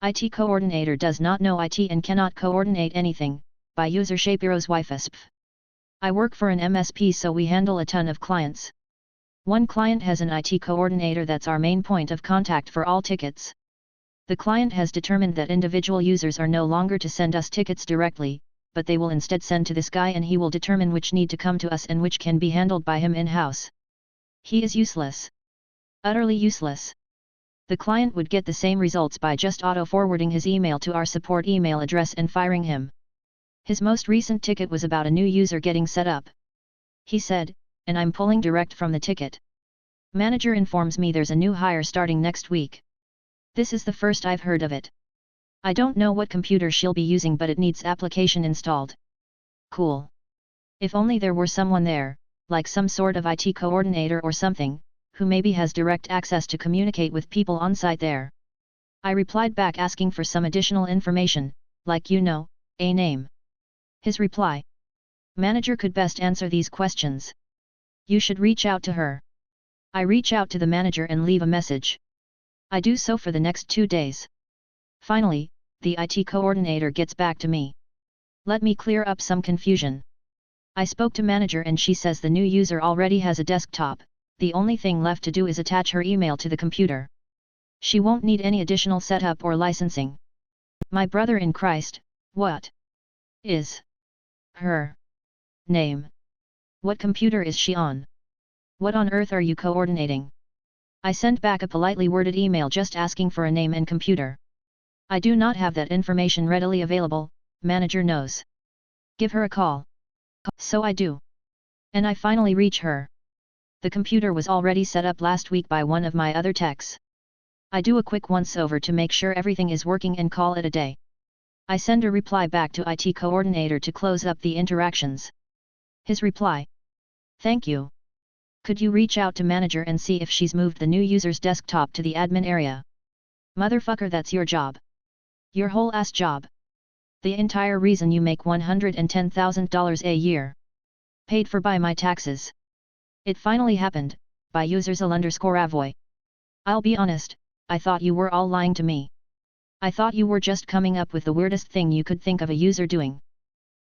IT coordinator does not know IT and cannot coordinate anything, by user Shapiro's Wifesp. I work for an MSP, so we handle a ton of clients. One client has an IT coordinator that's our main point of contact for all tickets. The client has determined that individual users are no longer to send us tickets directly, but they will instead send to this guy and he will determine which need to come to us and which can be handled by him in-house. He is useless. Utterly useless. The client would get the same results by just auto-forwarding his email to our support email address and firing him. His most recent ticket was about a new user getting set up. He said, and I'm pulling direct from the ticket. Manager informs me there's a new hire starting next week. This is the first I've heard of it. I don't know what computer she'll be using, but it needs application installed. Cool. If only there were someone there, like some sort of IT coordinator or something, who maybe has direct access to communicate with people on site there. I replied back asking for some additional information, like a name. His reply. Manager could best answer these questions. You should reach out to her. I reach out to the manager and leave a message. I do so for the next 2 days. Finally, the IT coordinator gets back to me. Let me clear up some confusion. I spoke to manager and she says the new user already has a desktop, the only thing left to do is attach her email to the computer. She won't need any additional setup or licensing. My brother in Christ, what is her name? What computer is she on? What on earth are you coordinating? I sent back a politely worded email just asking for a name and computer. I do not have that information readily available, manager knows. Give her a call. So I do. And I finally reach her. The computer was already set up last week by one of my other techs. I do a quick once-over to make sure everything is working and call it a day. I send a reply back to IT coordinator to close up the interactions. His reply. Thank you. Could you reach out to manager and see if she's moved the new user's desktop to the admin area? Motherfucker, that's your job. Your whole ass job. The entire reason you make $110,000 a year. Paid for by my taxes. It finally happened, by users_avoy. I'll be honest, I thought you were all lying to me. I thought you were just coming up with the weirdest thing you could think of a user doing.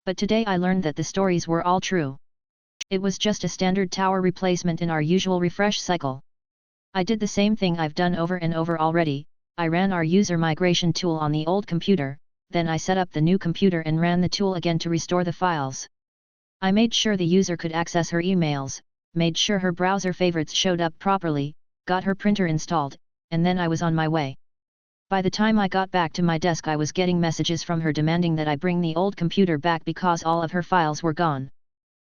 But today I learned that the stories were all true. It was just a standard tower replacement in our usual refresh cycle. I did the same thing I've done over and over already. I ran our user migration tool on the old computer, then I set up the new computer and ran the tool again to restore the files. I made sure the user could access her emails, made sure her browser favorites showed up properly, got her printer installed, and then I was on my way. By the time I got back to my desk, I was getting messages from her demanding that I bring the old computer back because all of her files were gone.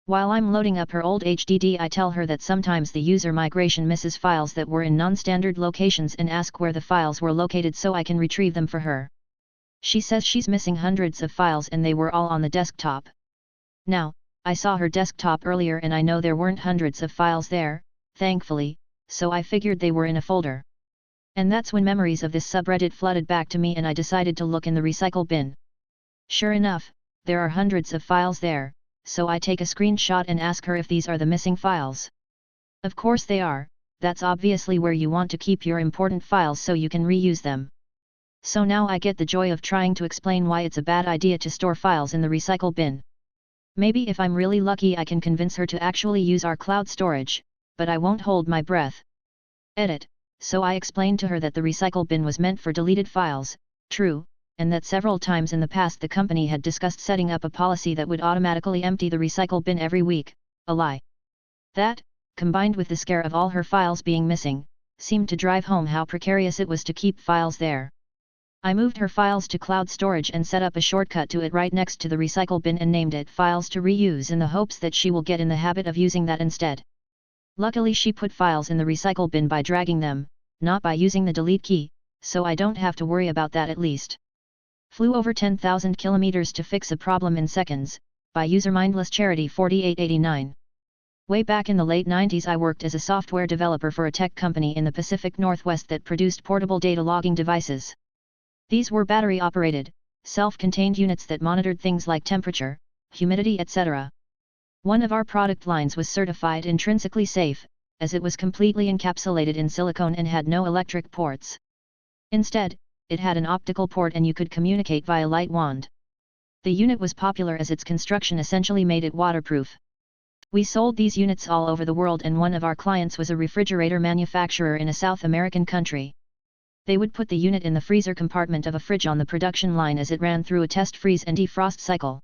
While I'm loading up her old HDD, I tell her that sometimes the user migration misses files that were in non-standard locations and ask where the files were located so I can retrieve them for her. She says she's missing hundreds of files and they were all on the desktop. Now, I saw her desktop earlier and I know there weren't hundreds of files there, thankfully, so I figured they were in a folder. And that's when memories of this subreddit flooded back to me and I decided to look in the recycle bin. Sure enough, there are hundreds of files there, so I take a screenshot and ask her if these are the missing files. Of course they are, that's obviously where you want to keep your important files so you can reuse them. So now I get the joy of trying to explain why it's a bad idea to store files in the recycle bin. Maybe if I'm really lucky I can convince her to actually use our cloud storage, but I won't hold my breath. Edit. So I explained to her that the recycle bin was meant for deleted files, true, and that several times in the past the company had discussed setting up a policy that would automatically empty the recycle bin every week, a lie. That, combined with the scare of all her files being missing, seemed to drive home how precarious it was to keep files there. I moved her files to cloud storage and set up a shortcut to it right next to the recycle bin and named it Files to Reuse in the hopes that she will get in the habit of using that instead. Luckily she put files in the recycle bin by dragging them, not by using the delete key, so I don't have to worry about that at least. Flew over 10,000 kilometers to fix a problem in seconds, by user Mindless Charity 4889. Way back in the late 90s I worked as a software developer for a tech company in the Pacific Northwest that produced portable data logging devices. These were battery-operated, self-contained units that monitored things like temperature, humidity, etc. One of our product lines was certified intrinsically safe, as it was completely encapsulated in silicone and had no electric ports. Instead, it had an optical port and you could communicate via light wand. The unit was popular as its construction essentially made it waterproof. We sold these units all over the world, and one of our clients was a refrigerator manufacturer in a South American country. They would put the unit in the freezer compartment of a fridge on the production line as it ran through a test freeze and defrost cycle.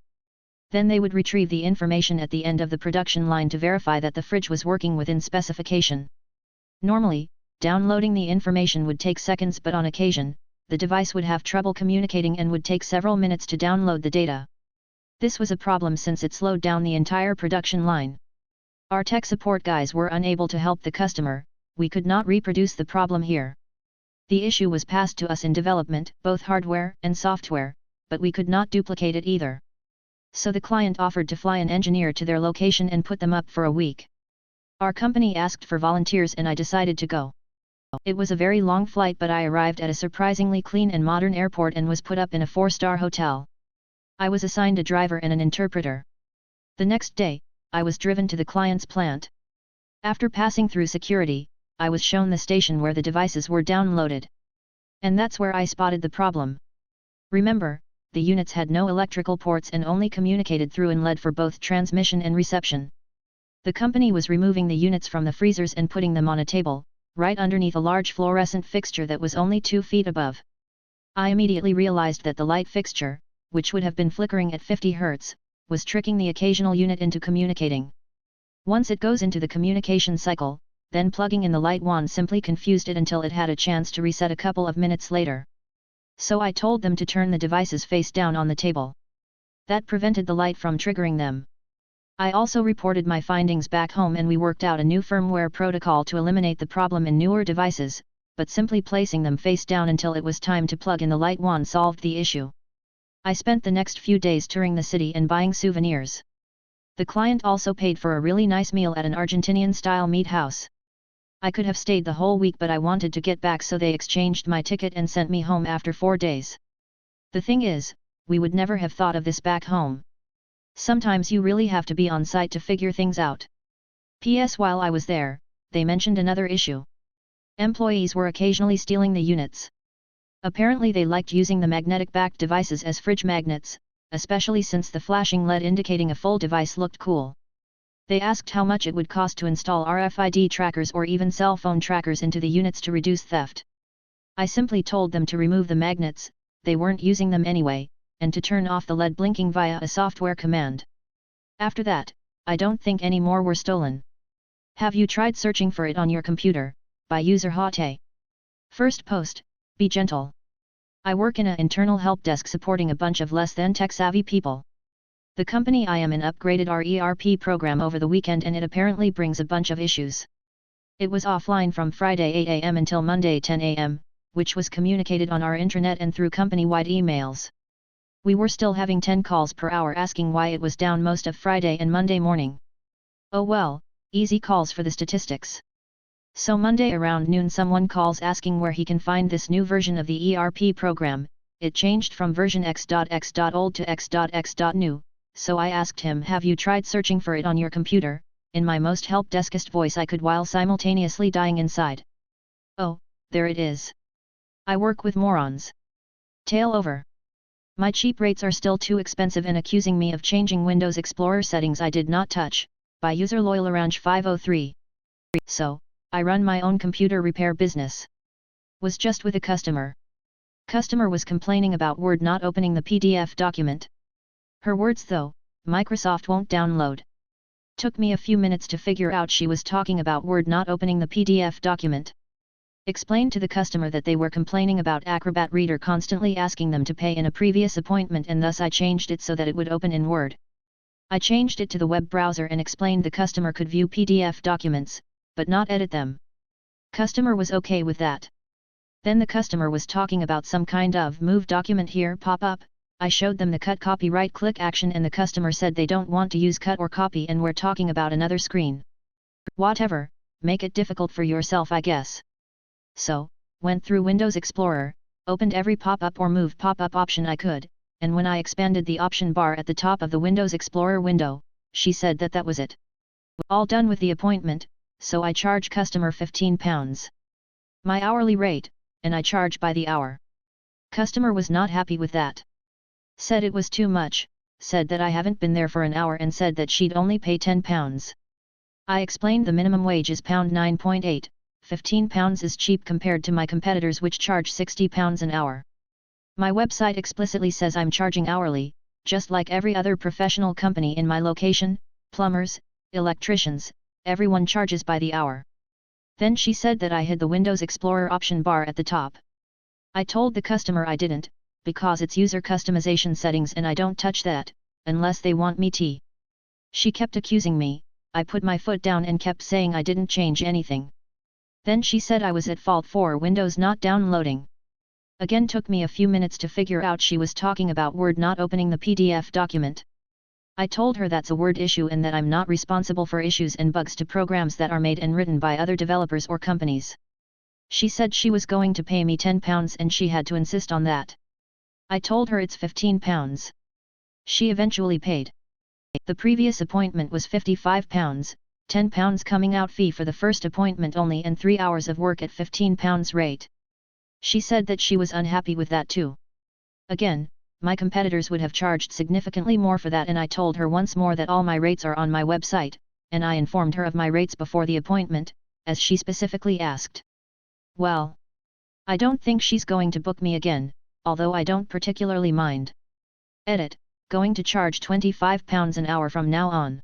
Then they would retrieve the information at the end of the production line to verify that the fridge was working within specification. Normally, downloading the information would take seconds, but on occasion, the device would have trouble communicating and would take several minutes to download the data. This was a problem since it slowed down the entire production line. Our tech support guys were unable to help the customer. We could not reproduce the problem here. The issue was passed to us in development, both hardware and software, but we could not duplicate it either. So the client offered to fly an engineer to their location and put them up for a week. Our company asked for volunteers and I decided to go. It was a very long flight, but I arrived at a surprisingly clean and modern airport and was put up in a 4-star hotel. I was assigned a driver and an interpreter. The next day, I was driven to the client's plant. After passing through security, I was shown the station where the devices were downloaded. And that's where I spotted the problem. Remember, the units had no electrical ports and only communicated through an LED for both transmission and reception. The company was removing the units from the freezers and putting them on a table, right underneath a large fluorescent fixture that was only 2 feet above. I immediately realized that the light fixture, which would have been flickering at 50 Hz, was tricking the occasional unit into communicating. Once it goes into the communication cycle, then plugging in the light wand simply confused it until it had a chance to reset a couple of minutes later. So I told them to turn the devices face down on the table. That prevented the light from triggering them. I also reported my findings back home and we worked out a new firmware protocol to eliminate the problem in newer devices, but simply placing them face down until it was time to plug in the light wand solved the issue. I spent the next few days touring the city and buying souvenirs. The client also paid for a really nice meal at an Argentinian-style meat house. I could have stayed the whole week, but I wanted to get back, so they exchanged my ticket and sent me home after 4 days. The thing is, we would never have thought of this back home. Sometimes you really have to be on site to figure things out. P.S. While I was there, they mentioned another issue. Employees were occasionally stealing the units. Apparently they liked using the magnetic-backed devices as fridge magnets, especially since the flashing LED indicating a full device looked cool. They asked how much it would cost to install RFID trackers or even cell phone trackers into the units to reduce theft. I simply told them to remove the magnets, they weren't using them anyway, and to turn off the LED blinking via a software command. After that, I don't think any more were stolen. Have you tried searching for it on your computer, by user Hate? First post, be gentle. I work in an internal help desk supporting a bunch of less than tech-savvy people. The company I am in upgraded our ERP program over the weekend and it apparently brings a bunch of issues. It was offline from Friday 8 a.m. until Monday 10 a.m., which was communicated on our intranet and through company-wide emails. We were still having 10 calls per hour asking why it was down most of Friday and Monday morning. Oh well, easy calls for the statistics. So Monday around noon someone calls asking where he can find this new version of the ERP program. It changed from version x.x.old to x.x.new, so I asked him, have you tried searching for it on your computer, in my most help deskist voice I could while simultaneously dying inside. Oh, there it is. I work with morons. Tail over. My cheap rates are still too expensive and accusing me of changing Windows Explorer settings I did not touch, by user LoyalOrange 503. So, I run my own computer repair business. Was just with a customer. Customer was complaining about Word not opening the PDF document. Her words though, Microsoft won't download. Took me a few minutes to figure out she was talking about Word not opening the PDF document. Explained to the customer that they were complaining about Acrobat Reader constantly asking them to pay in a previous appointment, and thus I changed it so that it would open in Word. I changed it to the web browser and explained the customer could view PDF documents, but not edit them. Customer was okay with that. Then the customer was talking about some kind of move document here pop-up. I showed them the cut copy right click action and the customer said they don't want to use cut or copy and we're talking about another screen. Whatever, make it difficult for yourself I guess. So, went through Windows Explorer, opened every pop-up or move pop-up option I could, and when I expanded the option bar at the top of the Windows Explorer window, she said that that was it. All done with the appointment, so I charge customer £15. My hourly rate, and I charge by the hour. Customer was not happy with that. Said it was too much, said that I haven't been there for an hour and said that she'd only pay £10. I explained the minimum wage is £9.8, £15 is cheap compared to my competitors which charge £60 an hour. My website explicitly says I'm charging hourly, just like every other professional company in my location, plumbers, electricians, everyone charges by the hour. Then she said that I hid the Windows Explorer option bar at the top. I told the customer I didn't, because it's user customization settings and I don't touch that, unless they want me to. She kept accusing me. I put my foot down and kept saying I didn't change anything. Then she said I was at fault for Windows not downloading. Again took me a few minutes to figure out she was talking about Word not opening the PDF document. I told her that's a Word issue and that I'm not responsible for issues and bugs to programs that are made and written by other developers or companies. She said she was going to pay me £10 and she had to insist on that. I told her it's £15. She eventually paid. The previous appointment was £55, £10 coming out fee for the first appointment only and 3 hours of work at £15 rate. She said that she was unhappy with that too. Again, my competitors would have charged significantly more for that and I told her once more that all my rates are on my website, and I informed her of my rates before the appointment, as she specifically asked. Well, I don't think she's going to book me again, although I don't particularly mind. Edit, going to charge £25 an hour from now on.